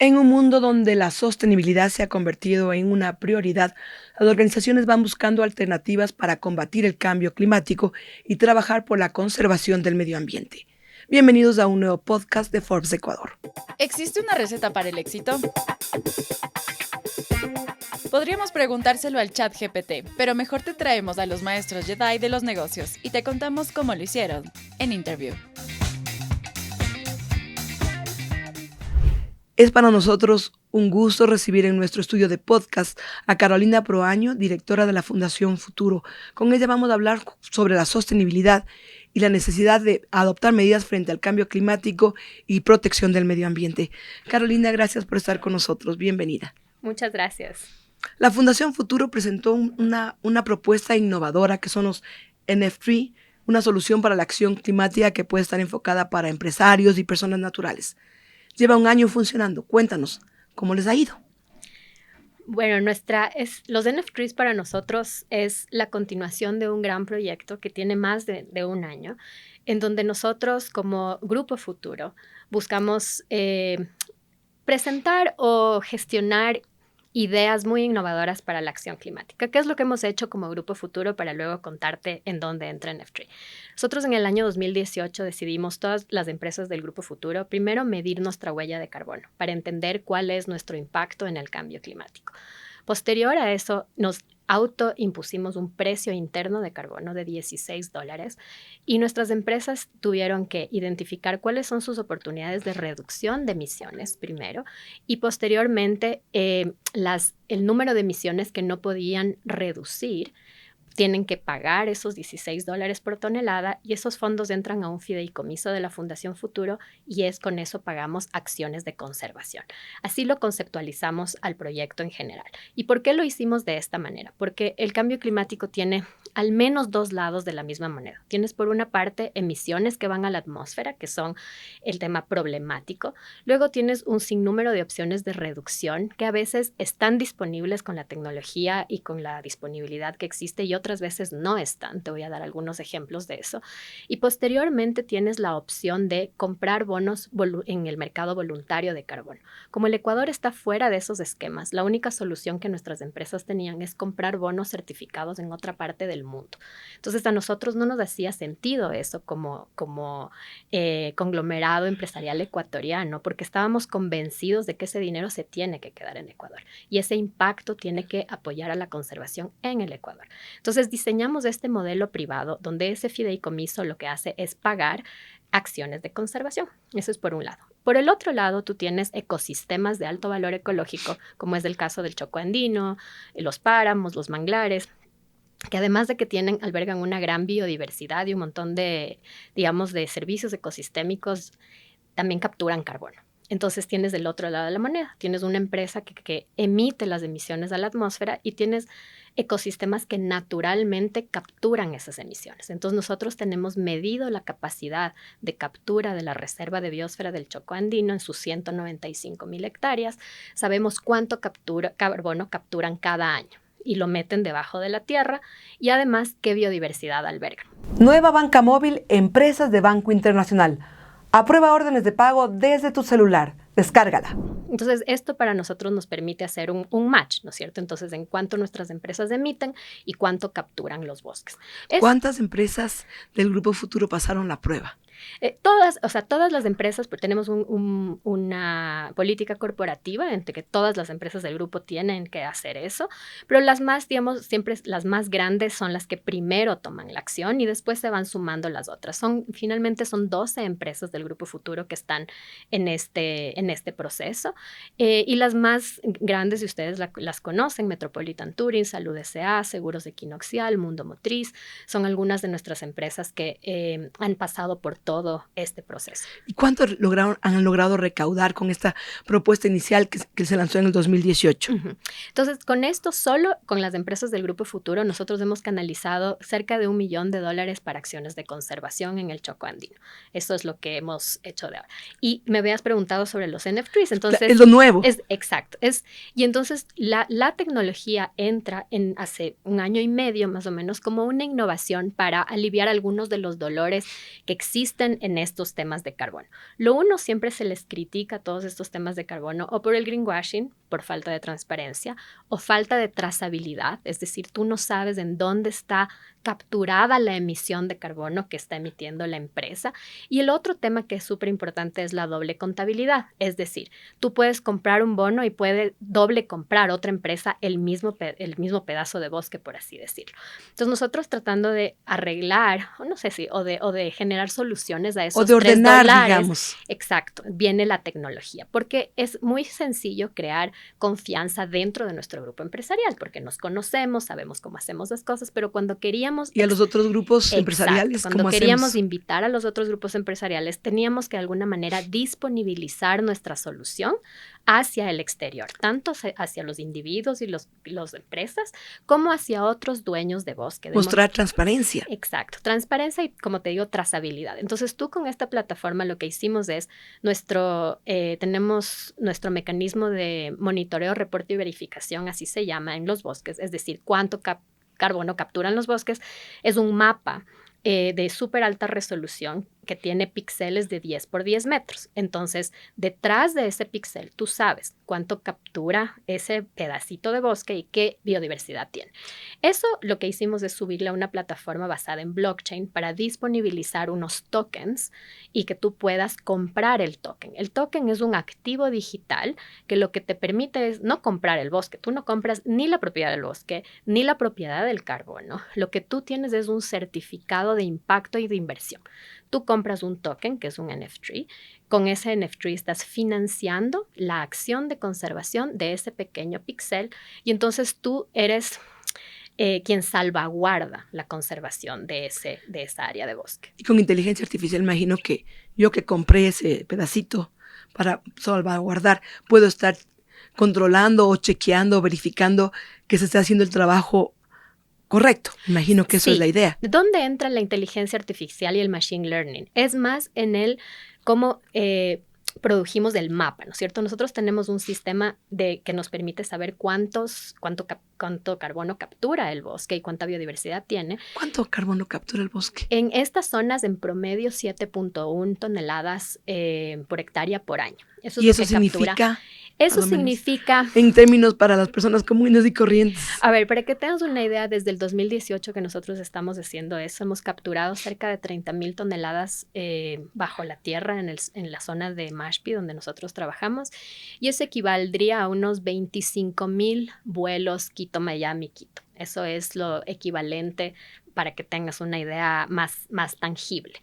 En un mundo donde la sostenibilidad se ha convertido en una prioridad, las organizaciones van buscando alternativas para combatir el cambio climático y trabajar por la conservación del medio ambiente. Bienvenidos a un nuevo podcast de Forbes Ecuador. ¿Existe una receta para el éxito? Podríamos preguntárselo al chat GPT, pero mejor te traemos a los maestros Jedi de los negocios y te contamos cómo lo hicieron en Interview. Es para nosotros un gusto recibir en nuestro estudio de podcast a Carolina Proaño, directora de la Fundación Futuro. Con ella vamos a hablar sobre la sostenibilidad y la necesidad de adoptar medidas frente al cambio climático y protección del medio ambiente. Carolina, gracias por estar con nosotros. Bienvenida. Muchas gracias. La Fundación Futuro presentó una propuesta innovadora que son los NFT, una solución para la acción climática que puede estar enfocada para empresarios y personas naturales. Lleva un año funcionando. Cuéntanos, ¿cómo les ha ido? Bueno, los NFTs para nosotros es la continuación de un gran proyecto que tiene más de un año, en donde nosotros como Grupo Futuro buscamos presentar o gestionar ideas muy innovadoras para la acción climática. ¿Qué es lo que hemos hecho como Grupo Futuro para luego contarte en dónde entra NFT? Nosotros en el año 2018 decidimos, todas las empresas del Grupo Futuro, primero medir nuestra huella de carbono para entender cuál es nuestro impacto en el cambio climático. Posterior a eso, nos autoimpusimos un precio interno de carbono de $16 y nuestras empresas tuvieron que identificar cuáles son sus oportunidades de reducción de emisiones primero y posteriormente el número de emisiones que no podían reducir. Tienen que pagar esos $16 por tonelada y esos fondos entran a un fideicomiso de la Fundación Futuro y con eso pagamos acciones de conservación. Así lo conceptualizamos al proyecto en general. ¿Y por qué lo hicimos de esta manera? Porque el cambio climático tiene al menos dos lados de la misma moneda. Tienes por una parte emisiones que van a la atmósfera, que son el tema problemático. Luego tienes un sinnúmero de opciones de reducción que a veces están disponibles con la tecnología y con la disponibilidad que existe y otras veces no están. Te voy a dar algunos ejemplos de eso. Y posteriormente tienes la opción de comprar bonos en el mercado voluntario de carbono. Como el Ecuador está fuera de esos esquemas, la única solución que nuestras empresas tenían es comprar bonos certificados en otra parte del mundo. Entonces a nosotros no nos hacía sentido eso como conglomerado empresarial ecuatoriano, porque estábamos convencidos de que ese dinero se tiene que quedar en Ecuador y ese impacto tiene que apoyar a la conservación en el Ecuador. Entonces diseñamos este modelo privado donde ese fideicomiso lo que hace es pagar acciones de conservación. Eso es por un lado. Por el otro lado, tú tienes ecosistemas de alto valor ecológico, como es el caso del Chocó andino, los páramos, los manglares, que además de que albergan una gran biodiversidad y un montón de, digamos, de servicios ecosistémicos, también capturan carbono. Entonces tienes del otro lado de la moneda, tienes una empresa que emite las emisiones a la atmósfera y tienes ecosistemas que naturalmente capturan esas emisiones. Entonces nosotros tenemos medido la capacidad de captura de la Reserva de Biosfera del Chocó andino en sus 195,000 hectáreas. Sabemos cuánto carbono capturan cada año y lo meten debajo de la tierra y además qué biodiversidad albergan. Nueva banca móvil, empresas de Banco Internacional. Aprueba órdenes de pago desde tu celular. Descárgala. Entonces, esto para nosotros nos permite hacer un match, ¿no es cierto? Entonces, en cuánto nuestras empresas emiten y cuánto capturan los bosques. ¿Cuántas empresas del Grupo Futuro pasaron la prueba? Todas las empresas, pues, tenemos una política corporativa entre que todas las empresas del grupo tienen que hacer eso, pero las más, digamos, siempre las más grandes son las que primero toman la acción y después se van sumando las otras. Finalmente son 12 empresas del Grupo Futuro que están en este proceso y las más grandes, si ustedes las conocen, Metropolitan Touring, Salud S.A., Seguros Equinoxial, Mundo Motriz, son algunas de nuestras empresas que han pasado por todo este proceso. ¿Y cuánto han logrado recaudar con esta propuesta inicial que se lanzó en el 2018? Entonces, con esto, solo con las empresas del Grupo Futuro, nosotros hemos canalizado cerca de $1 millón para acciones de conservación en el Chocó andino. Eso es lo que hemos hecho de ahora. Y me habías preguntado sobre los NFTs. Entonces, es lo nuevo. Exacto. Y entonces, la tecnología entra hace un año y medio, más o menos, como una innovación para aliviar algunos de los dolores que existen insisten en estos temas de carbono. Lo uno, siempre se les critica todos estos temas de carbono o por el greenwashing, por falta de transparencia, o falta de trazabilidad, es decir, tú no sabes en dónde está capturada la emisión de carbono que está emitiendo la empresa. Y el otro tema que es súper importante es la doble contabilidad, es decir, tú puedes comprar un bono y puede doble comprar otra empresa el mismo pedazo de bosque, por así decirlo. Entonces nosotros tratando de arreglar, o no sé si, o de generar soluciones a esos O de ordenar, $3, digamos. exacto, viene la tecnología, porque es muy sencillo crear confianza dentro de nuestro grupo empresarial, porque nos conocemos, sabemos cómo hacemos las cosas, pero cuando queríamos... Y a los otros grupos empresariales, cuando ¿cómo queríamos hacemos? invitar a los otros grupos empresariales, teníamos que de alguna manera disponibilizar nuestra solución hacia el exterior, tanto hacia los individuos y las empresas, como hacia otros dueños de bosque. Mostrar transparencia. Exacto, transparencia y, como te digo, trazabilidad. Entonces, tú con esta plataforma lo que hicimos es tenemos nuestro mecanismo de monitoreo, reporte y verificación, así se llama, en los bosques, es decir, cuánto carbono capturan los bosques. Es un mapa de súper alta resolución que tiene píxeles de 10 por 10 metros. Entonces, detrás de ese píxel, tú sabes cuánto captura ese pedacito de bosque y qué biodiversidad tiene. Eso lo que hicimos es subirle a una plataforma basada en blockchain para disponibilizar unos tokens y que tú puedas comprar el token. El token es un activo digital que lo que te permite es no comprar el bosque. Tú no compras ni la propiedad del bosque ni la propiedad del carbono. Lo que tú tienes es un certificado de impacto y de inversión. Tú compras un token, que es un NFT. Con ese NFT estás financiando la acción de conservación de ese pequeño píxel y entonces tú eres quien salvaguarda la conservación de esa área de bosque. Y con inteligencia artificial, imagino que yo que compré ese pedacito para salvaguardar, puedo estar controlando o chequeando, verificando que se está haciendo el trabajo correcto. Imagino que eso es la idea. ¿Dónde entra la inteligencia artificial y el machine learning? Es más en el cómo produjimos el mapa, ¿no es cierto? Nosotros tenemos un sistema que nos permite saber cuánto carbono captura el bosque y cuánta biodiversidad tiene. ¿Cuánto carbono captura el bosque? En estas zonas, en promedio, 7.1 toneladas por hectárea por año. Eso es ¿Y lo eso que significa? captura. Eso significa... En términos para las personas comunes y corrientes. A ver, para que tengas una idea, desde el 2018 que nosotros estamos haciendo eso, hemos capturado cerca de 30,000 toneladas bajo la tierra en la zona de Mashpee, donde nosotros trabajamos, y eso equivaldría a unos 25,000 vuelos Quito-Miami-Quito. Eso es lo equivalente para que tengas una idea más tangible.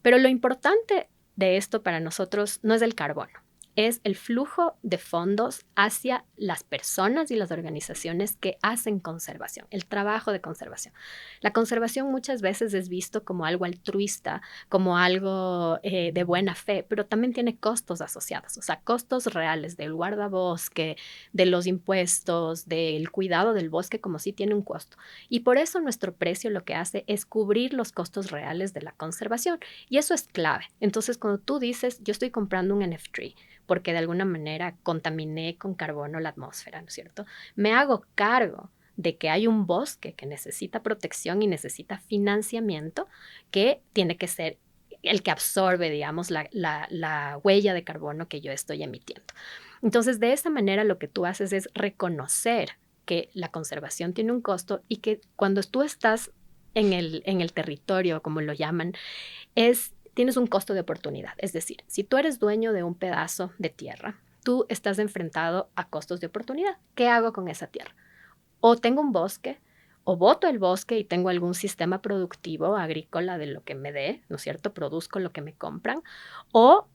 Pero lo importante de esto para nosotros no es el carbono. Es el flujo de fondos hacia las personas y las organizaciones que hacen conservación, el trabajo de conservación. La conservación muchas veces es visto como algo altruista, como algo de buena fe, pero también tiene costos asociados, o sea, costos reales del guardabosque, de los impuestos, del cuidado del bosque, como sí tiene un costo. Y por eso nuestro precio lo que hace es cubrir los costos reales de la conservación. Y eso es clave. Entonces, cuando tú dices, yo estoy comprando un NFT, porque de alguna manera contaminé con carbono la atmósfera, ¿no es cierto? Me hago cargo de que hay un bosque que necesita protección y necesita financiamiento, que tiene que ser el que absorbe, digamos, la huella de carbono que yo estoy emitiendo. Entonces, de esa manera lo que tú haces es reconocer que la conservación tiene un costo y que cuando tú estás en el territorio, como lo llaman, tienes un costo de oportunidad. Es decir, si tú eres dueño de un pedazo de tierra, tú estás enfrentado a costos de oportunidad. ¿Qué hago con esa tierra? O tengo un bosque, o boto el bosque y tengo algún sistema productivo agrícola de lo que me dé, ¿no es cierto? Produzco lo que me compran, o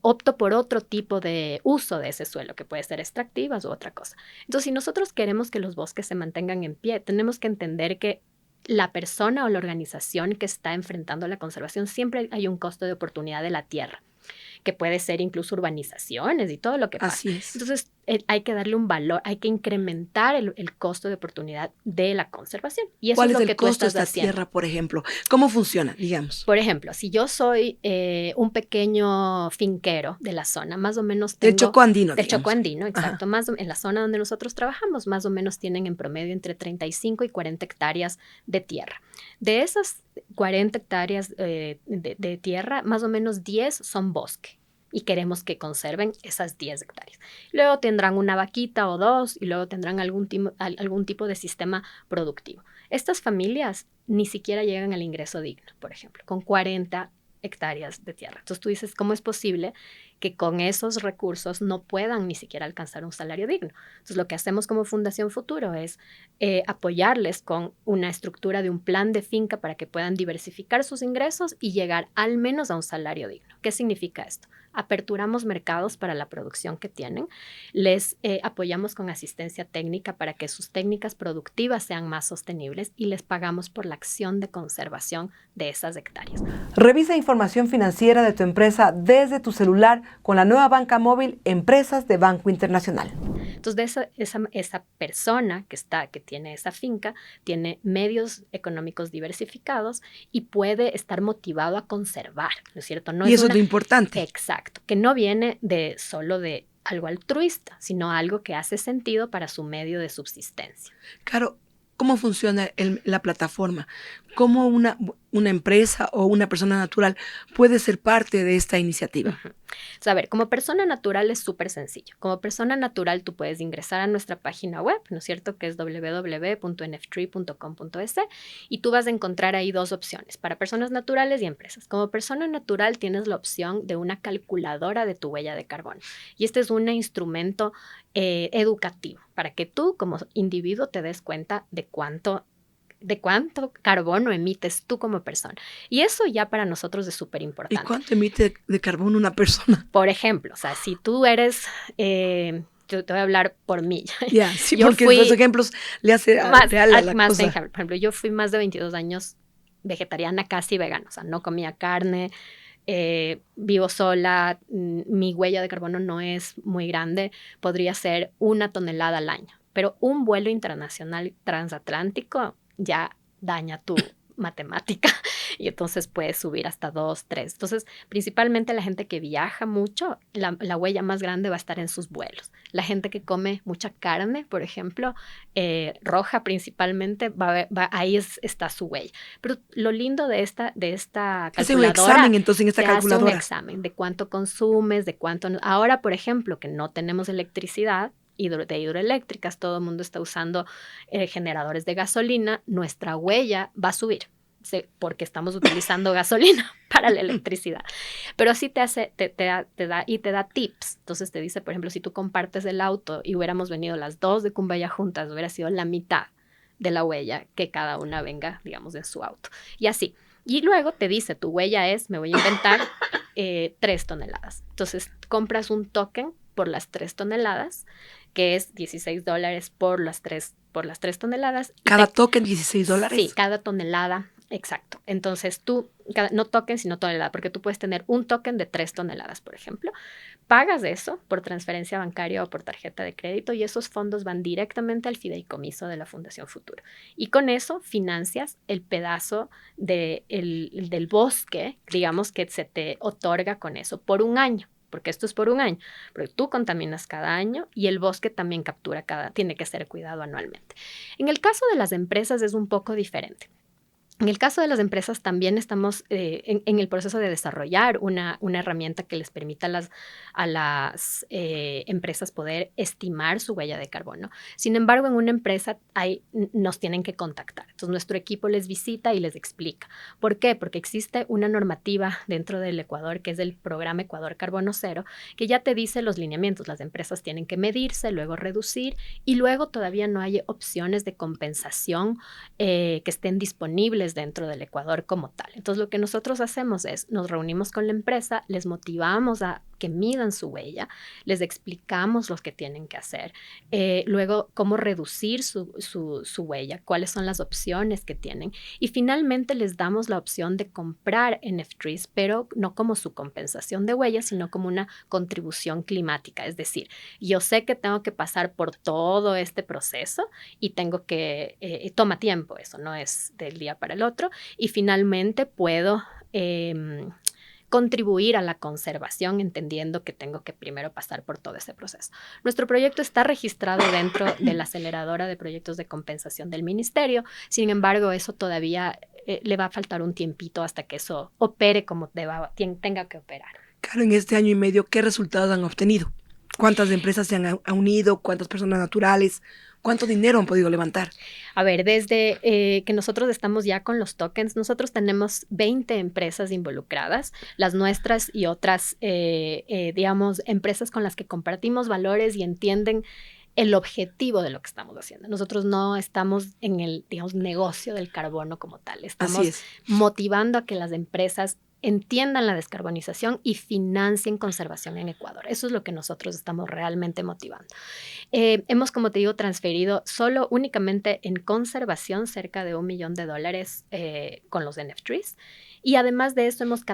opto por otro tipo de uso de ese suelo, que puede ser extractivas u otra cosa. Entonces, si nosotros queremos que los bosques se mantengan en pie, tenemos que entender que la persona o la organización que está enfrentando la conservación, siempre hay un costo de oportunidad de la tierra, que puede ser incluso urbanizaciones y todo lo que pasa. Así es. Entonces, hay que darle un valor, hay que incrementar el costo de oportunidad de la conservación. Y eso ¿Cuál es es lo que el tú costo de estás esta haciendo. tierra, por ejemplo? ¿Cómo funciona, digamos? Por ejemplo, si yo soy un pequeño finquero de la zona, más o menos Del tengo... Chocó andino, Del digamos. Chocó andino, Ajá. exacto. En la zona donde nosotros trabajamos, más o menos tienen en promedio entre 35 y 40 hectáreas de tierra. De esas 40 hectáreas de tierra, más o menos 10 son bosque. Y queremos que conserven esas 10 hectáreas. Luego tendrán una vaquita o dos y luego tendrán algún tipo de sistema productivo. Estas familias ni siquiera llegan al ingreso digno, por ejemplo, con 40 hectáreas de tierra. Entonces tú dices, ¿cómo es posible que con esos recursos no puedan ni siquiera alcanzar un salario digno? Entonces lo que hacemos como Fundación Futuro es apoyarles con una estructura de un plan de finca para que puedan diversificar sus ingresos y llegar al menos a un salario digno. ¿Qué significa esto? Aperturamos mercados para la producción que tienen, les apoyamos con asistencia técnica para que sus técnicas productivas sean más sostenibles y les pagamos por la acción de conservación de esas hectáreas. Revisa información financiera de tu empresa desde tu celular con la nueva banca móvil Empresas de Banco Internacional. Entonces, esa persona que tiene esa finca tiene medios económicos diversificados y puede estar motivado a conservar, ¿no es cierto? Y eso es lo importante. Exacto, que no viene solo de algo altruista, sino algo que hace sentido para su medio de subsistencia. Claro, ¿cómo funciona la plataforma? ¿Cómo una empresa o una persona natural puede ser parte de esta iniciativa? O sea, a ver, como persona natural es súper sencillo. Como persona natural tú puedes ingresar a nuestra página web, ¿no es cierto? Que es www.nftree.com.es y tú vas a encontrar ahí dos opciones, para personas naturales y empresas. Como persona natural tienes la opción de una calculadora de tu huella de carbono. Y este es un instrumento educativo para que tú como individuo te des cuenta de cuánto carbono emites tú como persona. Y eso ya para nosotros es súper ¿Y importante. cuánto emite de carbono una persona? Por ejemplo, o sea, si tú eres, yo te voy a hablar por mí. Ya, sí, Yo porque fui los ejemplos le hace real a la más cosa. ejemplo. Por ejemplo, yo fui más de 22 años vegetariana, casi vegana, o sea, no comía carne, vivo sola, mi huella de carbono no es muy grande, podría ser 1 tonelada al año, pero un vuelo internacional transatlántico ya daña tu matemática y entonces puedes subir hasta 2, 3. Entonces, principalmente la gente que viaja mucho, la huella más grande va a estar en sus vuelos. La gente que come mucha carne, por ejemplo, roja principalmente, ahí está su huella. Pero lo lindo de esta calculadora... Hace un examen entonces en esta calculadora. Hace un examen de cuánto consumes, de cuánto... Ahora, por ejemplo, que no tenemos electricidad, de hidroeléctricas, todo el mundo está usando generadores de gasolina, nuestra huella va a subir porque estamos utilizando gasolina para la electricidad. Pero así te da tips. Entonces te dice, por ejemplo, si tú compartes el auto y hubiéramos venido las dos de Cumbaya juntas, hubiera sido la mitad de la huella que cada una venga, digamos, en su auto. Y así. Y luego te dice, tu huella es, me voy a inventar, 3 toneladas. Entonces compras un token por las 3 toneladas, que es $16 por las 3 toneladas. ¿Cada token $16? Sí, cada tonelada, exacto. Entonces tú, no token, sino tonelada, porque tú puedes tener un token de 3 toneladas, por ejemplo. Pagas eso por transferencia bancaria o por tarjeta de crédito y esos fondos van directamente al fideicomiso de la Fundación Futuro. Y con eso financias el pedazo del bosque, digamos, que se te otorga con eso por un año. Porque esto es por un año, porque tú contaminas cada año y el bosque también tiene que ser cuidado anualmente. En el caso de las empresas es un poco diferente. En el caso de las empresas también estamos en el proceso de desarrollar una herramienta que les permita a las empresas poder estimar su huella de carbono. Sin embargo, en una empresa nos tienen que contactar. Entonces, nuestro equipo les visita y les explica. ¿Por qué? Porque existe una normativa dentro del Ecuador, que es el programa Ecuador Carbono Cero, que ya te dice los lineamientos. Las empresas tienen que medirse, luego reducir y luego todavía no hay opciones de compensación que estén disponibles dentro del Ecuador como tal. Entonces, lo que nosotros hacemos es, nos reunimos con la empresa, les motivamos a que midan su huella, les explicamos lo que tienen que hacer, luego cómo reducir su huella, cuáles son las opciones que tienen y finalmente les damos la opción de comprar NFTs, pero no como su compensación de huella, sino como una contribución climática. Es decir, yo sé que tengo que pasar por todo este proceso y tengo que, toma tiempo, eso no es del día para el otro, y finalmente puedo contribuir a la conservación, entendiendo que tengo que primero pasar por todo ese proceso. Nuestro proyecto está registrado dentro de la aceleradora de proyectos de compensación del ministerio, sin embargo, eso todavía le va a faltar un tiempito hasta que eso opere como tenga que operar. Claro, en este año y medio, ¿qué resultados han obtenido? ¿Cuántas empresas se han unido? ¿Cuántas personas naturales? ¿Cuánto dinero han podido levantar? A ver, desde que nosotros estamos ya con los tokens, nosotros tenemos 20 empresas involucradas, las nuestras y otras, digamos, empresas con las que compartimos valores y entienden el objetivo de lo que estamos haciendo. Nosotros no estamos en el, digamos, negocio del carbono como tal. Estamos motivando a que las empresas entiendan la descarbonización y financien conservación en Ecuador. Eso es lo que nosotros estamos realmente motivando. Hemos, como te digo, transferido únicamente en conservación cerca de $1 millón con los NFTs. Y además de eso hemos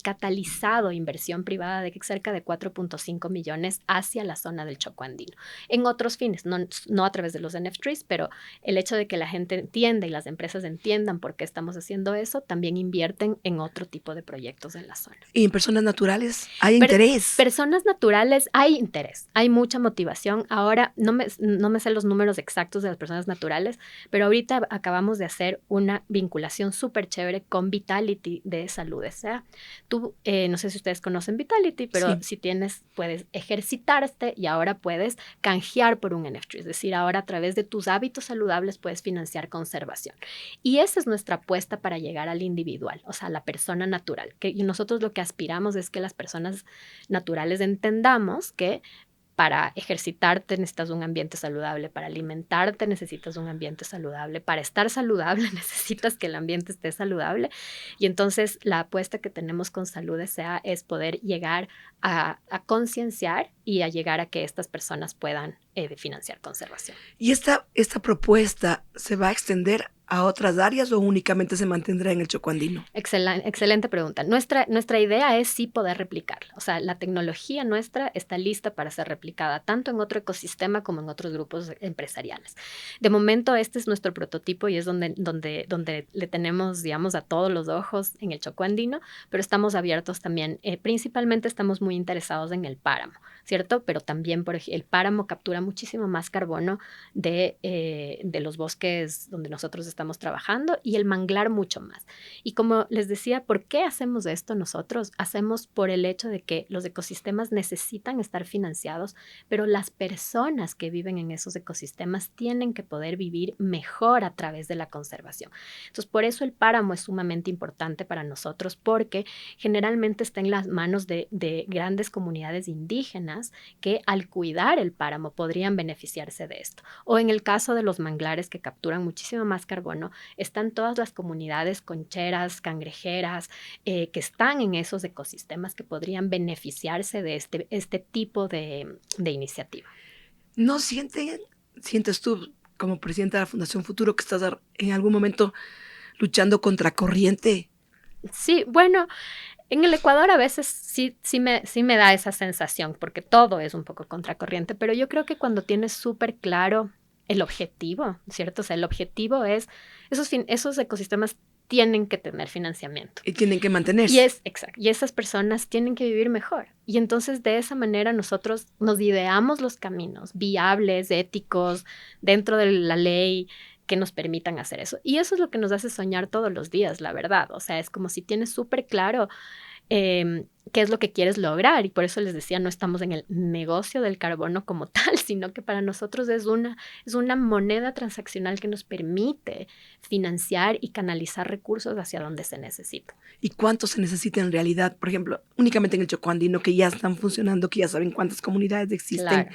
catalizado inversión privada de cerca de 4.5 millones hacia la zona del Chocó Andino. En otros fines, no a través de los NFTs, pero el hecho de que la gente entienda y las empresas entiendan por qué estamos haciendo eso, también invierten en otro tipo de proyectos en la zona. ¿Y en personas naturales hay interés? Personas naturales hay interés, hay mucha motivación. Ahora no me sé los números exactos de las personas naturales, pero ahorita acabamos de hacer una vinculación súper chévere con Vitality de Salud S.A. Tú, no sé si ustedes conocen Vitality, pero si puedes ejercitarte y ahora puedes canjear por un NFT. Es decir, ahora a través de tus hábitos saludables puedes financiar conservación. Y esa es nuestra apuesta para llegar al individual, o sea, a la persona natural. Y nosotros lo que aspiramos es que las personas naturales entendamos que para ejercitarte necesitas un ambiente saludable, para alimentarte necesitas un ambiente saludable, para estar saludable necesitas que el ambiente esté saludable. Y entonces la apuesta que tenemos con Salud S.A. es poder llegar a concienciar y a llegar a que estas personas puedan financiar conservación. ¿Y esta propuesta se va a extender a otras áreas o únicamente se mantendrá en el Chocó Andino? Excelente pregunta. Nuestra idea es sí poder replicarla. O sea, la tecnología nuestra está lista para ser replicada tanto en otro ecosistema como en otros grupos empresariales. De momento, este es nuestro prototipo y es donde le tenemos, digamos, a todos los ojos en el Chocó Andino, pero estamos abiertos también. Principalmente estamos muy interesados en el páramo, ¿cierto? Pero también, por ejemplo, el páramo captura muchísimo más carbono de los bosques donde nosotros estamos trabajando y el manglar mucho más. Y como les decía, ¿por qué hacemos esto nosotros? Hacemos por el hecho de que los ecosistemas necesitan estar financiados, pero las personas que viven en esos ecosistemas tienen que poder vivir mejor a través de la conservación. Entonces, por eso el páramo es sumamente importante para nosotros, porque generalmente está en las manos de grandes comunidades indígenas que al cuidar el páramo podrían beneficiarse de esto. O en el caso de los manglares que capturan muchísimo más carbono, están todas las comunidades concheras, cangrejeras, que están en esos ecosistemas que podrían beneficiarse de este tipo de iniciativa. ¿No sientes tú, como presidenta de la Fundación Futuro, que estás en algún momento luchando contra corriente? Sí, bueno, en el Ecuador a veces sí me da esa sensación, porque todo es un poco contracorriente, pero yo creo que cuando tienes súper claro el objetivo, ¿cierto? O sea, el objetivo es, esos ecosistemas tienen que tener financiamiento. Y tienen que mantenerse. Exacto. Y esas personas tienen que vivir mejor. Y entonces de esa manera nosotros nos ideamos los caminos viables, éticos, dentro de la ley, que nos permitan hacer eso. Y eso es lo que nos hace soñar todos los días, la verdad. O sea, es como si tienes súper claro qué es lo que quieres lograr. Y por eso les decía, no estamos en el negocio del carbono como tal, sino que para nosotros es una moneda transaccional que nos permite financiar y canalizar recursos hacia donde se necesita. ¿Y cuánto se necesita en realidad? Por ejemplo, únicamente en el Chocó Andino, que ya están funcionando, que ya saben cuántas comunidades existen. Claro.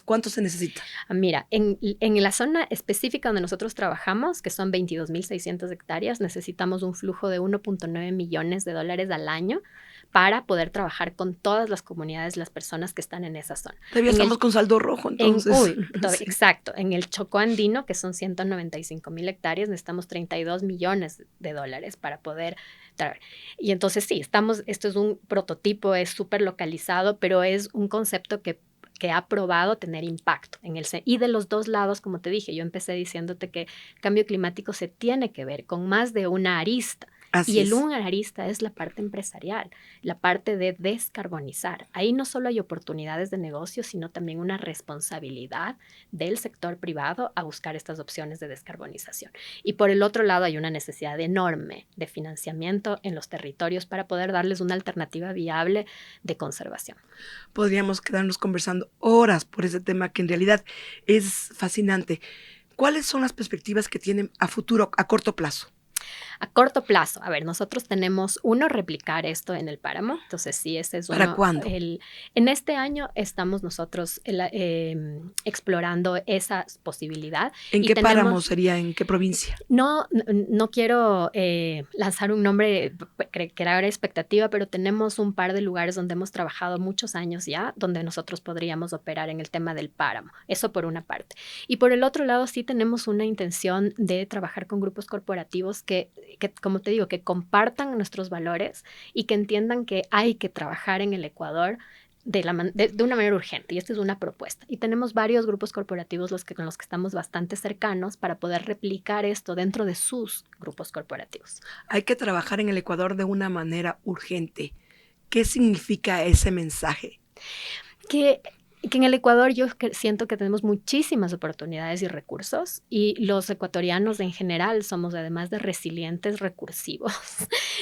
¿Cuánto se necesita? Mira, en la zona específica donde nosotros trabajamos, que son 22.600 hectáreas, necesitamos un flujo de $1.9 millones al año para poder trabajar con todas las comunidades, las personas que están en esa zona. Todavía estamos con saldo rojo, entonces. Sí. Exacto. En el Chocó andino, que son 195,000 hectáreas, necesitamos 32 millones de dólares para poder traer. Y entonces sí, esto es un prototipo, es súper localizado, pero es un concepto que ha probado tener impacto y de los dos lados, como te dije, yo empecé diciéndote que cambio climático se tiene que ver con más de una arista. Así y el es. un arista es la parte empresarial, la parte de descarbonizar. Ahí no solo hay oportunidades de negocio, sino también una responsabilidad del sector privado a buscar estas opciones de descarbonización. Y por el otro lado hay una necesidad enorme de financiamiento en los territorios para poder darles una alternativa viable de conservación. Podríamos quedarnos conversando horas por ese tema que en realidad es fascinante. ¿Cuáles son las perspectivas que tienen a futuro, a corto plazo? A corto plazo, a ver, nosotros tenemos replicar esto en el páramo, entonces sí, ese es uno. ¿Para cuándo? En este año estamos nosotros explorando esa posibilidad. ¿En qué páramo sería? ¿En qué provincia? No quiero lanzar un nombre, crear expectativa, pero tenemos un par de lugares donde hemos trabajado muchos años ya, donde nosotros podríamos operar en el tema del páramo, eso por una parte. Y por el otro lado sí tenemos una intención de trabajar con grupos corporativos que, como te digo, que compartan nuestros valores y que entiendan que hay que trabajar en el Ecuador de una manera urgente, y esta es una propuesta. Y tenemos varios grupos corporativos con los que estamos bastante cercanos para poder replicar esto dentro de sus grupos corporativos. Hay que trabajar en el Ecuador de una manera urgente. ¿Qué significa ese mensaje? Que en el Ecuador yo siento que tenemos muchísimas oportunidades y recursos, y los ecuatorianos en general somos, además de resilientes, recursivos.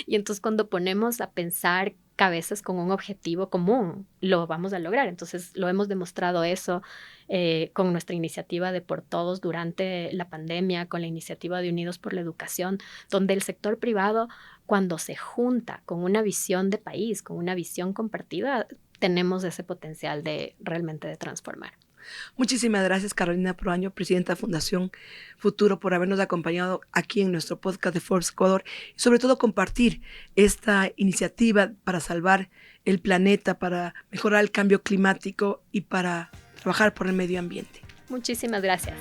Y entonces cuando ponemos a pensar cabezas con un objetivo común, lo vamos a lograr. Entonces lo hemos demostrado eso con nuestra iniciativa de Por Todos durante la pandemia, con la iniciativa de Unidos por la Educación, donde el sector privado, cuando se junta con una visión de país, con una visión compartida, tenemos ese potencial de realmente de transformar. Muchísimas gracias, Carolina Proaño, presidenta de Fundación Futuro, por habernos acompañado aquí en nuestro podcast de Forbes Ecuador y sobre todo compartir esta iniciativa para salvar el planeta, para mejorar el cambio climático y para trabajar por el medio ambiente. Muchísimas gracias.